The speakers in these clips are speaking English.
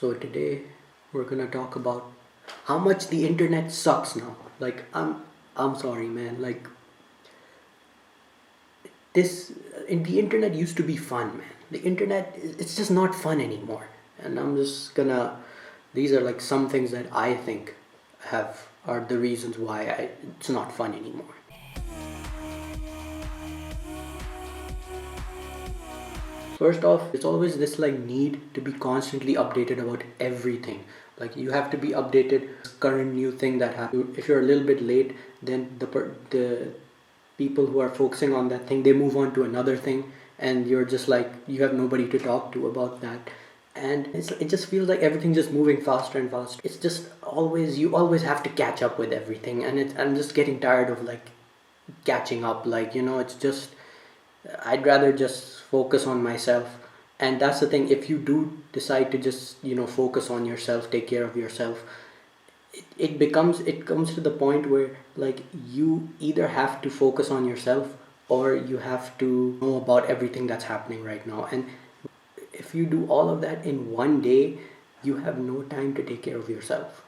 So today we're gonna talk about how much the internet sucks now. I'm sorry, man. This the internet used to be fun, man. The internet it's just not fun anymore. And I'm just gonna these are like some things that I think have are the reasons why it's not fun anymore. First off, it's always this like need to be constantly updated about everything. Like you have to be updated current new thing that happened. If you're a little bit late, then the people who are focusing on that thing they move on to another thing, and you're just like you have nobody to talk to about that. And it just feels like everything's just moving faster and faster. It's just always you always have to catch up with everything, and I'm just getting tired of like catching up. It's just I'd rather just focus on myself. And that's the thing, if you do decide to just, focus on yourself, take care of yourself, it comes to the point where like you either have to focus on yourself or you have to know about everything that's happening right now. And if you do all of that in one day, you have no time to take care of yourself.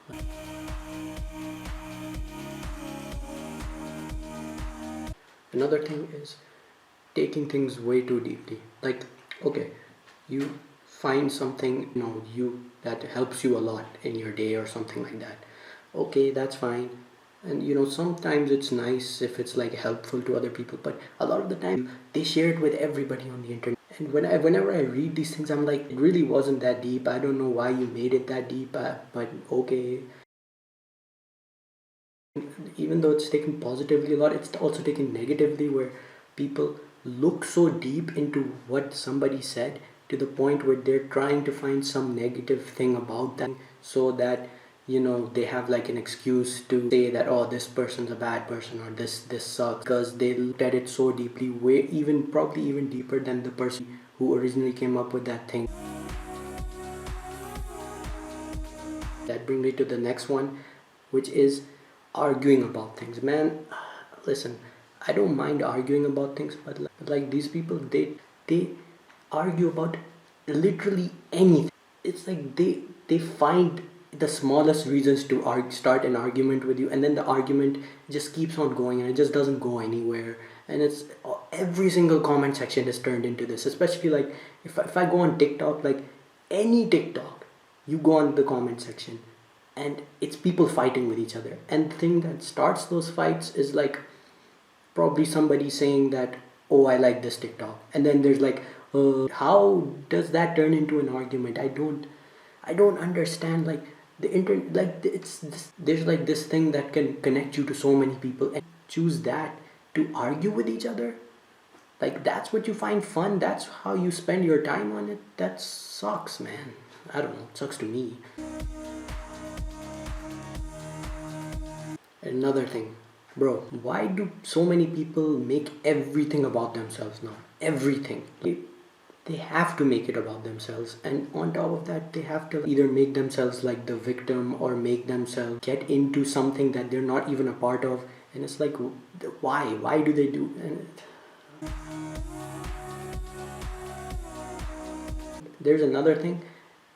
Another thing is taking things way too deeply. Like, okay, you find something, you that helps you a lot in your day or something like that. Okay, that's fine. And sometimes it's nice if it's like helpful to other people, but a lot of the time they share it with everybody on the internet. And whenever I read these things, I'm like, it really wasn't that deep. I don't know why you made it that deep, but okay. Even though it's taken positively a lot, it's also taken negatively, where people look so deep into what somebody said to the point where they're trying to find some negative thing about that, so that they have like an excuse to say that, oh, this person's a bad person, or this sucks, because they looked at it so deeply, way even probably even deeper than the person who originally came up with that thing. That brings me to the next one, which is arguing about things. Man, listen, I don't mind arguing about things, but like these people, they argue about literally anything. It's like they find the smallest reasons to start an argument with you, and then the argument just keeps on going, and it just doesn't go anywhere. And it's every single comment section is turned into this. Especially like if I go on TikTok, like any TikTok, you go on the comment section, and it's people fighting with each other. And the thing that starts those fights is like probably somebody saying that, oh, I like this TikTok, and then there's like, how does that turn into an argument? I don't understand. Like the internet, like there's like this thing that can connect you to so many people, and choose that to argue with each other. Like that's what you find fun, that's how you spend your time on it. That sucks, man. I don't know, it sucks to me. Another thing, bro, why do so many people make everything about themselves now? Everything. They have to make it about themselves, and on top of that, they have to either make themselves like the victim or make themselves get into something that they're not even a part of. And it's like, why? Why do they do? And there's another thing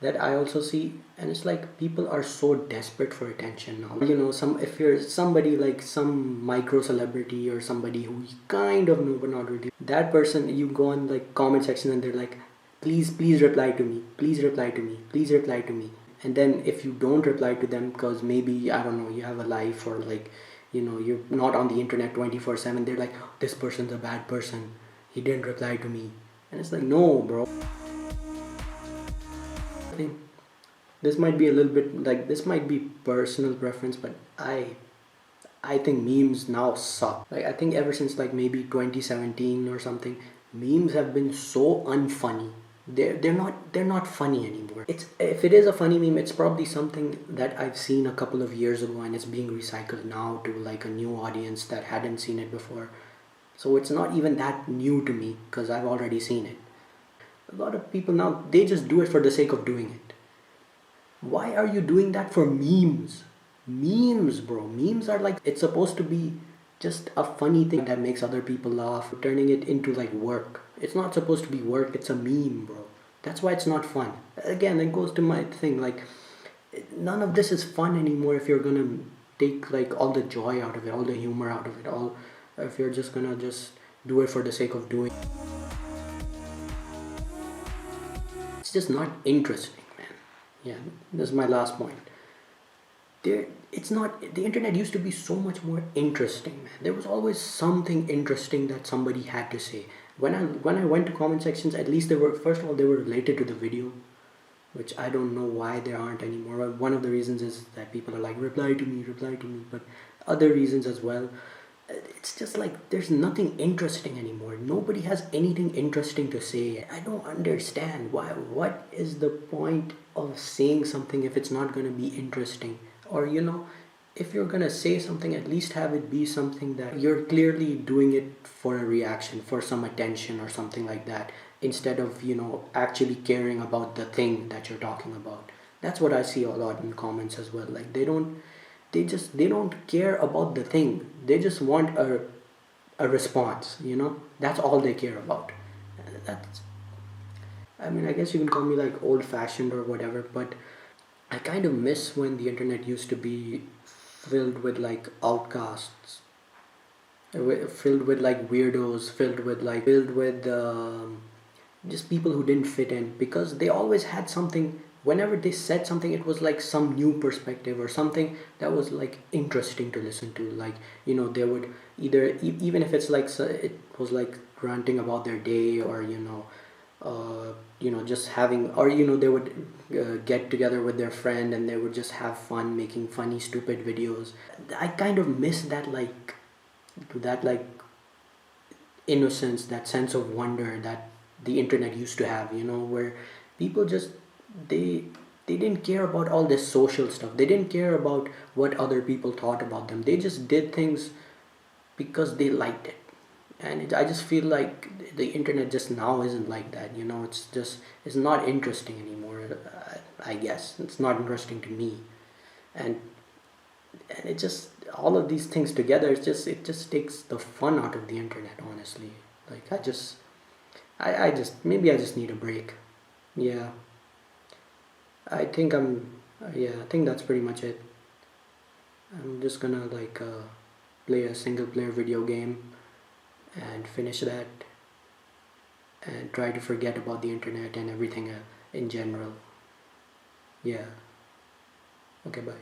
that I also see, and it's like people are so desperate for attention now. Some if you're somebody like some micro celebrity or somebody who you kind of know but not really, that person, you go on like comment section and they're like, please reply to me, please reply to me, please reply to me. And then if you don't reply to them because maybe, I don't know, you have a life, or like you're not on the internet 24/7, they're like, this person's a bad person, he didn't reply to me. And it's like, no, bro. Think this might be a little bit like, this might be personal preference, but I think memes now suck. Like I think ever since like maybe 2017 or something, memes have been so unfunny. They're not funny anymore. It's If it is a funny meme, it's probably something that I've seen a couple of years ago, and it's being recycled now to like a new audience that hadn't seen it before. So it's not even that new to me because I've already seen it. A lot of people now, they just do it for the sake of doing it. Why are you doing that for memes? Memes, bro. Memes are like, it's supposed to be just a funny thing that makes other people laugh. Turning it into like work. It's not supposed to be work, it's a meme, bro. That's why it's not fun. Again, it goes to my thing, like none of this is fun anymore if you're gonna take like all the joy out of it, all the humor out of it, all if you're just gonna just do it for the sake of doing. It's just not interesting, man. Yeah, this is my last point. There, it's not, the internet used to be so much more interesting, man. There was always something interesting that somebody had to say. When I went to comment sections, at least they were, first of all, they were related to the video, which I don't know why there aren't anymore. One of the reasons is that people are like, reply to me, but other reasons as well. It's just like there's nothing interesting anymore. Nobody has anything interesting to say. I don't understand why. What is the point of saying something if it's not going to be interesting? Or, if you're going to say something, at least have it be something that you're clearly doing it for a reaction, for some attention or something like that, instead of, actually caring about the thing that you're talking about. That's what I see a lot in comments as well. Like they don't care about the thing. They just want a response. That's all they care about. That's, I mean, I guess you can call me like old fashioned or whatever, but I kind of miss when the internet used to be filled with like outcasts, filled with like weirdos, filled with just people who didn't fit in, because they always had something. Whenever they said something, it was like some new perspective or something that was like interesting to listen to. Like, they would either even if it's like it was like ranting about their day, or just having, or they would get together with their friend and they would just have fun making funny stupid videos. I kind of miss that innocence, that sense of wonder that the internet used to have, where people just, they they didn't care about all this social stuff. They didn't care about what other people thought about them. They just did things because they liked it. And I just feel like the internet just now isn't like that. It's not interesting anymore. I guess it's not interesting to me. And and it just, all of these things together, it just takes the fun out of the internet, honestly. Like I just maybe I just need a break. Yeah, I think I think that's pretty much it. I'm just gonna like play a single player video game and finish that, and try to forget about the internet and everything in general. Yeah. Okay, bye.